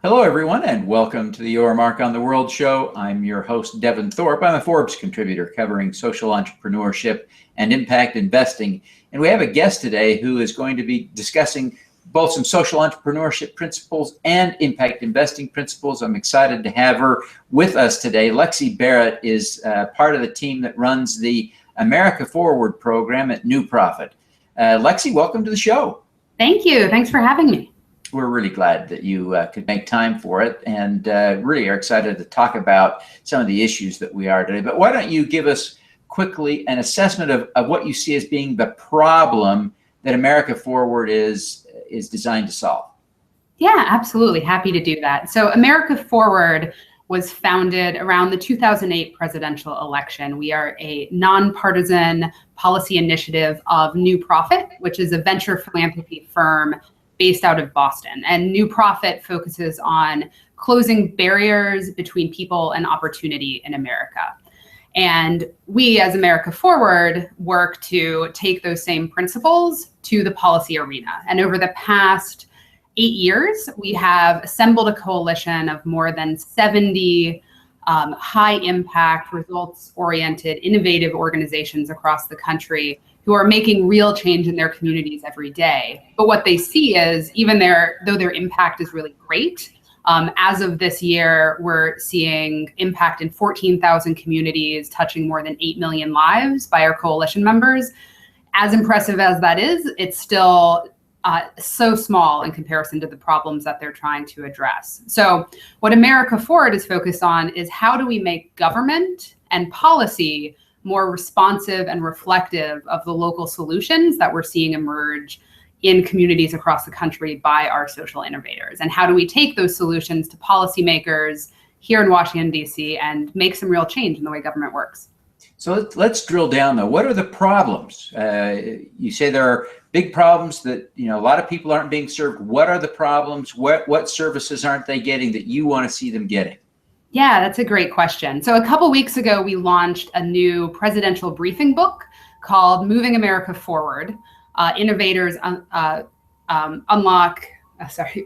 Hello, everyone, and welcome to the Your Mark on the World show. I'm your host, Devin Thorpe. I'm a Forbes contributor covering social entrepreneurship and impact investing. And we have a guest today who is going to be discussing both some social entrepreneurship principles and impact investing principles. I'm excited to have her with us today. Lexi Barrett is part of the team that runs the America Forward program at New Profit. Lexi, welcome to the show. Thank you. Thanks for having me. We're really glad that you could make time for it, and really are excited to talk about some of the issues that we are today. But why don't you give us quickly an assessment of what you see as being the problem that America Forward is designed to solve? Yeah, absolutely. Happy to do that. So America Forward was founded around the 2008 presidential election. We are a non-partisan policy initiative of New Profit, which is a venture philanthropy firm based out of Boston. And New Profit focuses on closing barriers between people and opportunity in America. And we, as America Forward, work to take those same principles to the policy arena. And over the past 8 years, we have assembled a coalition of more than 70 high impact, results-oriented, innovative organizations across the country who are making real change in their communities every day. But what they see is, even though their impact is really great, as of this year, we're seeing impact in 14,000 communities, touching more than 8 million lives by our coalition members. As impressive as that is, it's still so small in comparison to the problems that they're trying to address. So what America Forward is focused on is how do we make government and policy more responsive and reflective of the local solutions that we're seeing emerge in communities across the country by our social innovators? And how do we take those solutions to policymakers here in Washington, D.C. and make some real change in the way government works? So let's drill down, though. What are the problems? You say there are big problems that, a lot of people aren't being served. What are the problems? What services aren't they getting that you want to see them getting? Yeah, that's a great question. So a couple weeks ago, we launched a new presidential briefing book called Moving America Forward, Innovators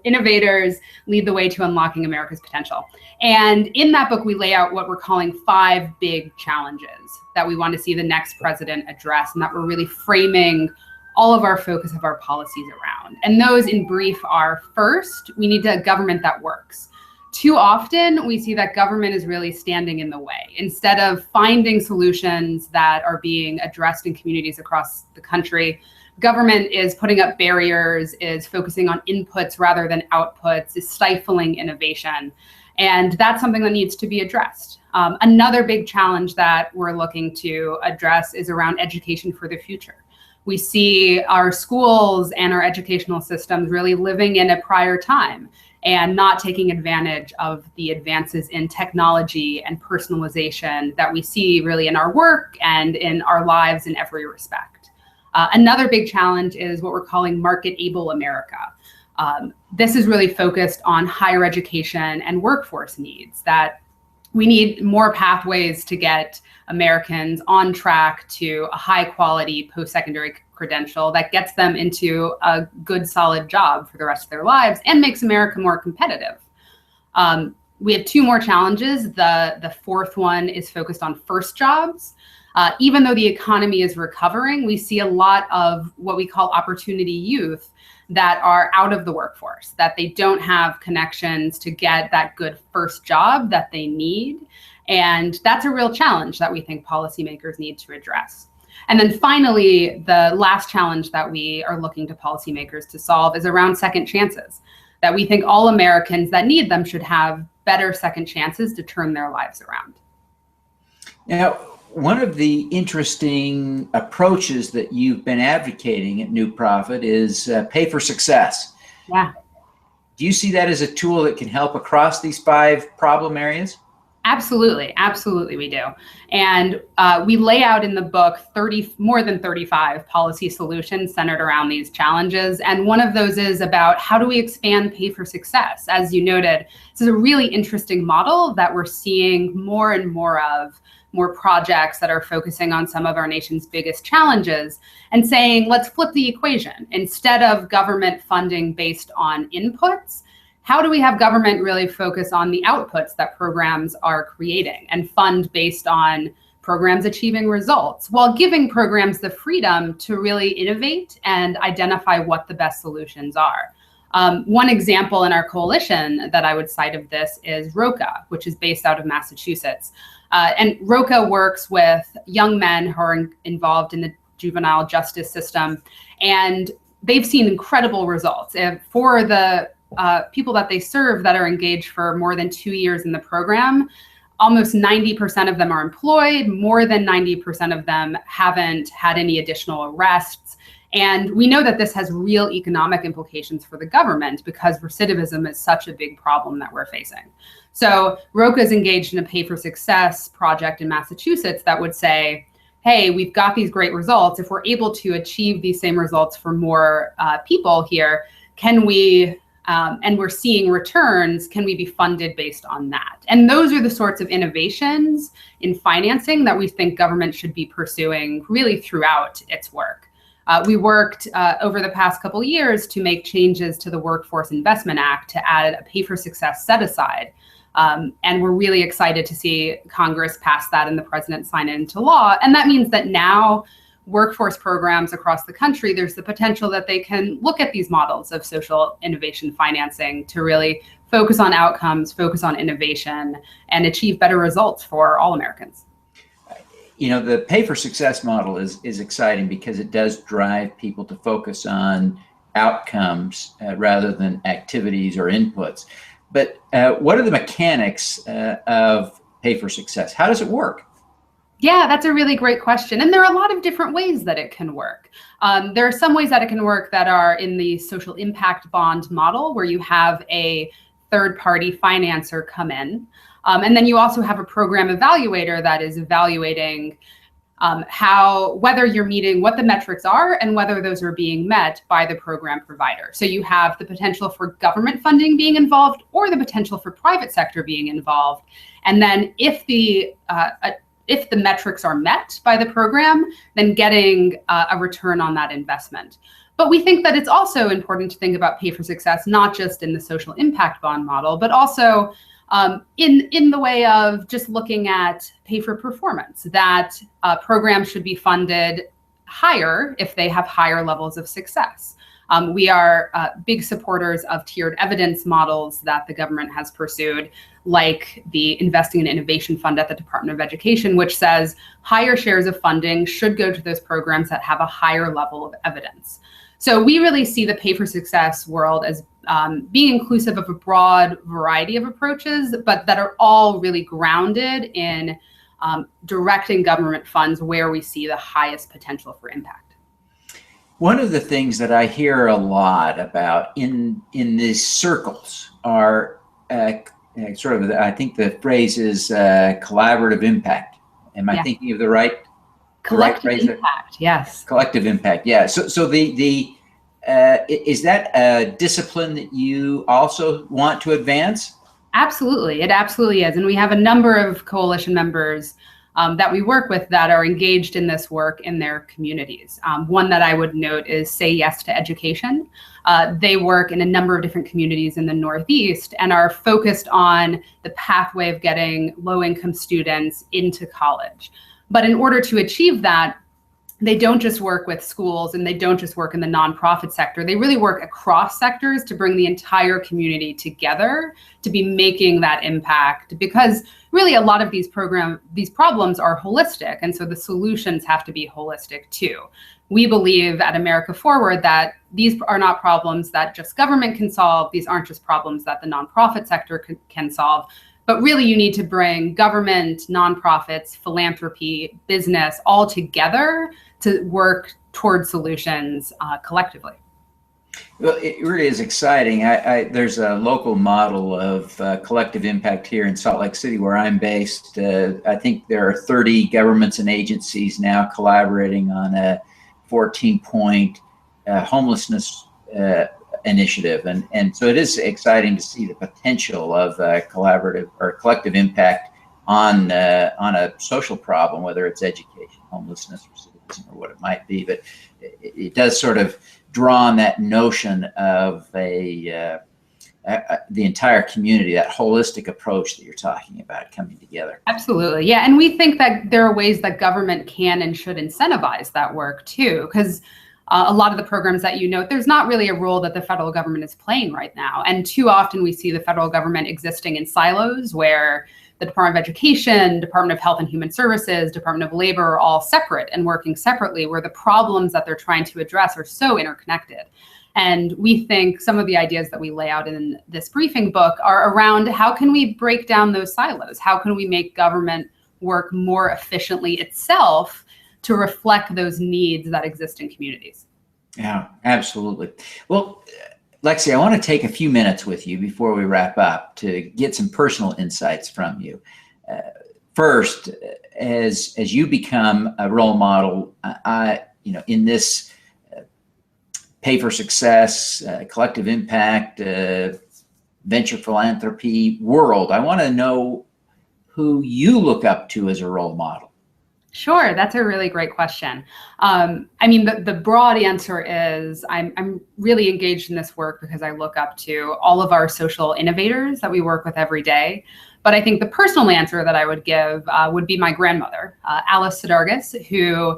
Innovators Lead the Way to Unlocking America's Potential. And in that book, we lay out what we're calling 5 big challenges that we want to see the next president address, and that we're really framing all of our focus of our policies around. And those in brief are, first, we need a government that works. Too often, we see that government is really standing in the way. Instead of finding solutions that are being addressed in communities across the country, government is putting up barriers, is focusing on inputs rather than outputs, is stifling innovation. And that's something that needs to be addressed. Another big challenge that we're looking to address is around education for the future. We see our schools and our educational systems really living in a prior time and not taking advantage of the advances in technology and personalization that we see really in our work and in our lives in every respect. Another big challenge is what we're calling market-able America. This is really focused on higher education and workforce needs, that we need more pathways to get Americans on track to a high quality post-secondary credential that gets them into a good, solid job for the rest of their lives and makes America more competitive. We have 2 more challenges. The fourth one is focused on first jobs. Even though the economy is recovering, we see a lot of what we call opportunity youth that are out of the workforce, that they don't have connections to get that good first job that they need. And that's a real challenge that we think policymakers need to address. And then finally, the last challenge that we are looking to policymakers to solve is around second chances, that we think all Americans that need them should have better second chances to turn their lives around. Now, one of the interesting approaches that you've been advocating at New Profit is pay for success. Yeah. Do you see that as a tool that can help across these 5 problem areas? Absolutely. Absolutely, we do. And we lay out in the book more than 35 policy solutions centered around these challenges. And one of those is about how do we expand pay for success? As you noted, this is a really interesting model that we're seeing more and more of, more projects that are focusing on some of our nation's biggest challenges and saying, let's flip the equation. Instead of government funding based on inputs, how do we have government really focus on the outputs that programs are creating and fund based on programs achieving results, while giving programs the freedom to really innovate and identify what the best solutions are. One example in our coalition that I would cite of this is ROCA, which is based out of Massachusetts. And ROCA works with young men who are involved in the juvenile justice system, and they've seen incredible results. For the people that they serve that are engaged for more than 2 years in the program, almost 90% of them are employed, more than 90% of them haven't had any additional arrests. And we know that this has real economic implications for the government because recidivism is such a big problem that we're facing. So ROCA is engaged in a Pay for Success project in Massachusetts that would say, hey, we've got these great results. If we're able to achieve these same results for more people here, can we, and we're seeing returns, can we be funded based on that? And those are the sorts of innovations in financing that we think government should be pursuing really throughout its work. We worked over the past couple of years to make changes to the Workforce Investment Act to add a Pay for Success set aside. And we're really excited to see Congress pass that and the president sign it into law. And that means that now workforce programs across the country, there's the potential that they can look at these models of social innovation financing to really focus on outcomes, focus on innovation, and achieve better results for all Americans. You know, the Pay for Success model is exciting because it does drive people to focus on outcomes rather than activities or inputs. But what are the mechanics of Pay for Success? How does it work? Yeah, that's a really great question. And there are a lot of different ways that it can work. There are some ways that it can work that are in the social impact bond model, where you have a third-party financer come in. And then you also have a program evaluator that is evaluating whether you're meeting what the metrics are and whether those are being met by the program provider. So you have the potential for government funding being involved or the potential for private sector being involved. And then if the metrics are met by the program, then getting a return on that investment. But we think that it's also important to think about Pay for Success, not just in the social impact bond model, but also in the way of just looking at pay for performance, that programs should be funded higher if they have higher levels of success. We are big supporters of tiered evidence models that the government has pursued, like the Investing in Innovation Fund at the Department of Education, which says higher shares of funding should go to those programs that have a higher level of evidence. So we really see the Pay for Success world as being inclusive of a broad variety of approaches, but that are all really grounded in directing government funds where we see the highest potential for impact. One of the things that I hear a lot about in these circles are sort of, I think the phrase is collaborative impact. Am I thinking of the right? Collective impact, yes. Collective impact, yeah. So is that a discipline that you also want to advance? Absolutely, it absolutely is. And we have a number of coalition members that we work with that are engaged in this work in their communities. One that I would note is Say Yes to Education. They work in a number of different communities in the Northeast and are focused on the pathway of getting low-income students into college. But in order to achieve that, they don't just work with schools and they don't just work in the nonprofit sector. They really work across sectors to bring the entire community together to be making that impact, because really a lot of these problems are holistic. And so the solutions have to be holistic too. We believe at America Forward that these are not problems that just government can solve. These aren't just problems that the nonprofit sector can solve. But really, you need to bring government, nonprofits, philanthropy, business all together to work toward solutions collectively. Well, it really is exciting. There's a local model of collective impact here in Salt Lake City, where I'm based. I think there are 30 governments and agencies now collaborating on a 14-point homelessness initiative, and so it is exciting to see the potential of collaborative or collective impact on a social problem, whether it's education, homelessness, recidivism, or what it might be. But it does sort of draw on that notion of a the entire community, that holistic approach that you're talking about coming together. Absolutely. Yeah. And we think that there are ways that government can and should incentivize that work too, because a lot of the programs that you note, there's not really a role that the federal government is playing right now. And too often we see the federal government existing in silos where the Department of Education, Department of Health and Human Services, Department of Labor are all separate and working separately, where the problems that they're trying to address are so interconnected. And we think some of the ideas that we lay out in this briefing book are around how can we break down those silos? How can we make government work more efficiently itself to reflect those needs that exist in communities? Yeah, absolutely. Well, Lexi, I want to take a few minutes with you before we wrap up to get some personal insights from you. First, as you become a role model, in this pay for success, collective impact, venture philanthropy world, I want to know who you look up to as a role model. Sure, that's a really great question. The broad answer is I'm really engaged in this work because I look up to all of our social innovators that we work with every day. But I think the personal answer that I would give would be my grandmother, Alice Sadargis, who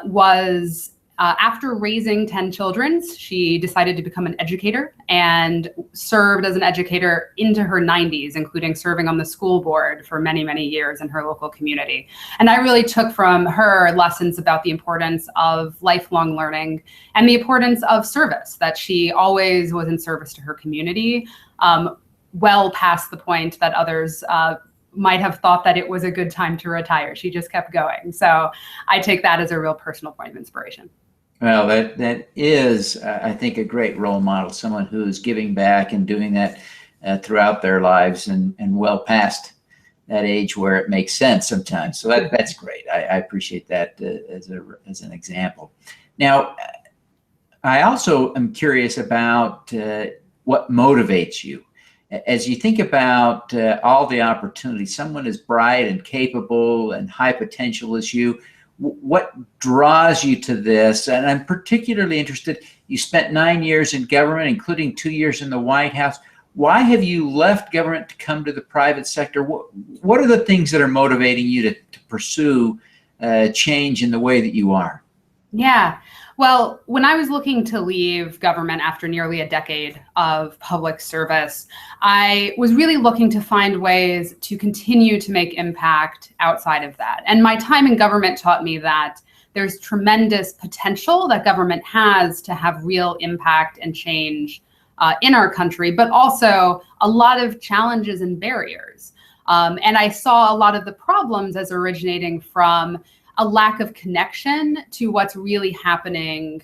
was after raising 10 children, she decided to become an educator and served as an educator into her 90s, including serving on the school board for many, many years in her local community. And I really took from her lessons about the importance of lifelong learning and the importance of service, that she always was in service to her community, well past the point that others might have thought that it was a good time to retire. She just kept going. So I take that as a real personal point of inspiration. Well, that is, I think, a great role model, someone who is giving back and doing that throughout their lives and well past that age where it makes sense sometimes. So that's great. I appreciate that as an example. Now, I also am curious about what motivates you. As you think about all the opportunities, someone as bright and capable and high potential as you, what draws you to this? And I'm particularly interested, you spent 9 years in government, including 2 years in the White House. Why have you left government to come to the private sector? What are the things that are motivating you to pursue change in the way that you are? Yeah. Well, when I was looking to leave government after nearly a decade of public service, I was really looking to find ways to continue to make impact outside of that. And my time in government taught me that there's tremendous potential that government has to have real impact and change in our country, but also a lot of challenges and barriers. And I saw a lot of the problems as originating from a lack of connection to what's really happening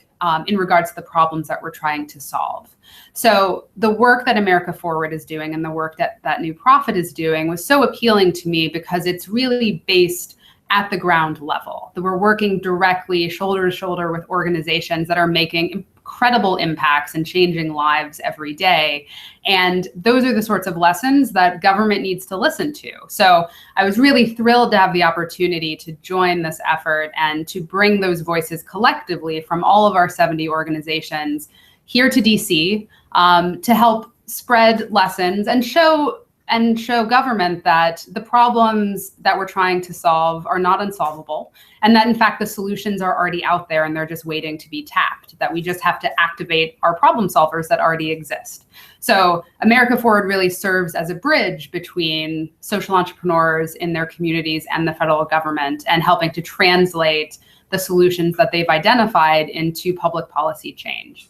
in regards to the problems that we're trying to solve. So the work that America Forward is doing and the work that New Profit is doing was so appealing to me because it's really based at the ground level. That we're working directly shoulder to shoulder with organizations that are making incredible impacts and changing lives every day. And those are the sorts of lessons that government needs to listen to. So I was really thrilled to have the opportunity to join this effort and to bring those voices collectively from all of our 70 organizations here to DC to help spread lessons and show government that the problems that we're trying to solve are not unsolvable, and that in fact the solutions are already out there and they're just waiting to be tapped, that we just have to activate our problem solvers that already exist. So America Forward really serves as a bridge between social entrepreneurs in their communities and the federal government, and helping to translate the solutions that they've identified into public policy change.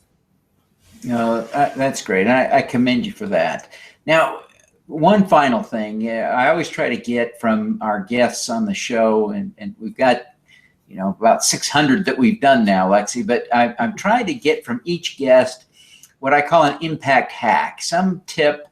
That's great. I commend you for that. Now, one final thing, I always try to get from our guests on the show, and we've got, about 600 that we've done now, Lexi, but I'm trying to get from each guest what I call an impact hack, some tip,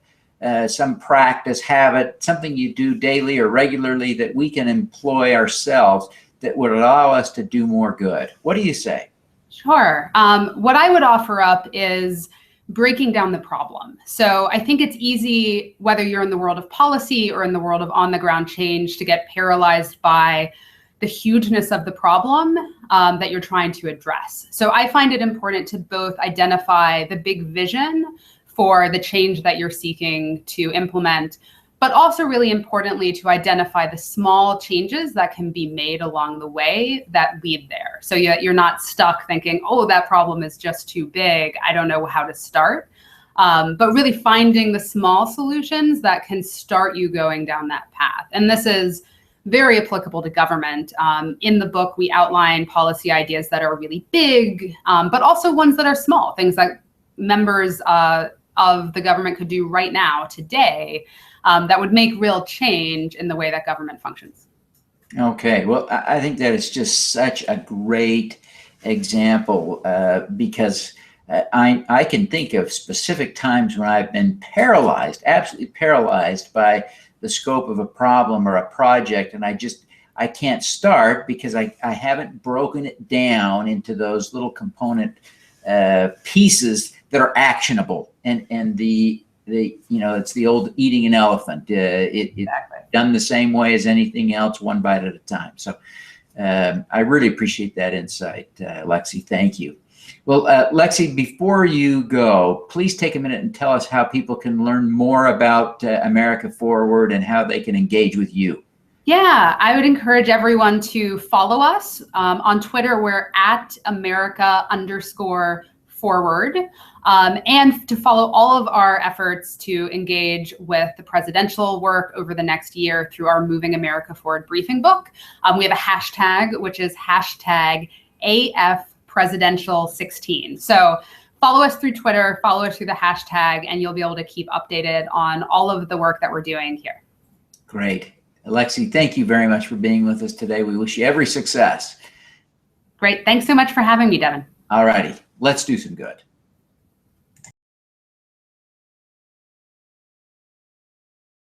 some practice, habit, something you do daily or regularly that we can employ ourselves that would allow us to do more good. What do you say? Sure. What I would offer up is breaking down the problem. So I think it's easy, whether you're in the world of policy or in the world of on-the-ground change, to get paralyzed by the hugeness of the problem that you're trying to address. So I find it important to both identify the big vision for the change that you're seeking to implement, but also really importantly to identify the small changes that can be made along the way that lead there. So you're not stuck thinking, oh, that problem is just too big, I don't know how to start. But really finding the small solutions that can start you going down that path. And this is very applicable to government. In the book, we outline policy ideas that are really big, but also ones that are small, things that members of the government could do right now, today, that would make real change in the way that government functions. Okay, well, I think that is just such a great example because I can think of specific times when I've been paralyzed, absolutely paralyzed by the scope of a problem or a project, and I can't start because I haven't broken it down into those little component pieces that are actionable. And the it's the old eating an elephant. It's done the same way as anything else, one bite at a time. So I really appreciate that insight, Lexi. Thank you. Well, Lexi, before you go, please take a minute and tell us how people can learn more about America Forward and how they can engage with you. Yeah, I would encourage everyone to follow us on Twitter. We're at America_forward, and to follow all of our efforts to engage with the presidential work over the next year through our Moving America Forward briefing book. We have a hashtag, which is #AFPresidential16. So follow us through Twitter, follow us through the hashtag, and you'll be able to keep updated on all of the work that we're doing here. Great. Lexi, thank you very much for being with us today. We wish you every success. Great. Thanks so much for having me, Devin. All righty. Let's do some good.